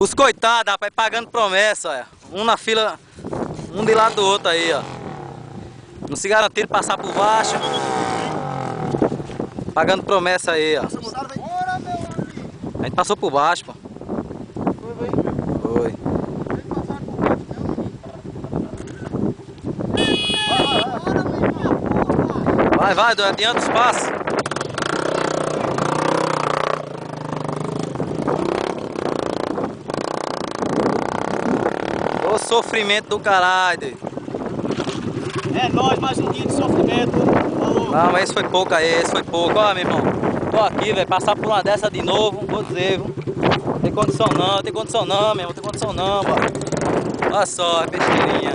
Os coitados, rapaz, pagando promessa, olha. Um na fila, um de lado do outro aí, ó. Não se garantiram passar por baixo. Pagando promessa aí, ó. A gente passou por baixo, pô. Foi. Vai, adianta os passos. Ô sofrimento do caralho. É nóis, mais um dia de sofrimento. Falou. Não, mas esse foi pouco aí, esse foi pouco. Ó, meu irmão, tô aqui, velho, passar por uma dessa de novo, vou dizer, viu? Tem condição não, tem condição não, meu irmão, tem condição não, mano. Olha só, besteirinha.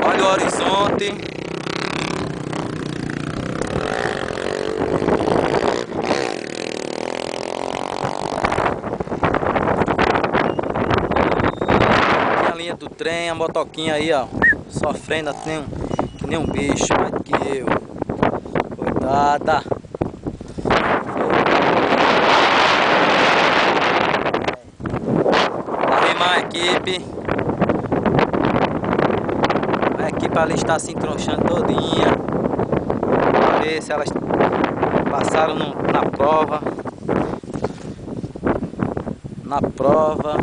Olha o horizonte. A linha do trem, a motoquinha aí, ó, sofrendo que nem um bicho, mais do que eu. Coitada. Ali mais a equipe. A equipe ali está se entronchando todinha. Pra ver se elas passaram na prova. Na prova.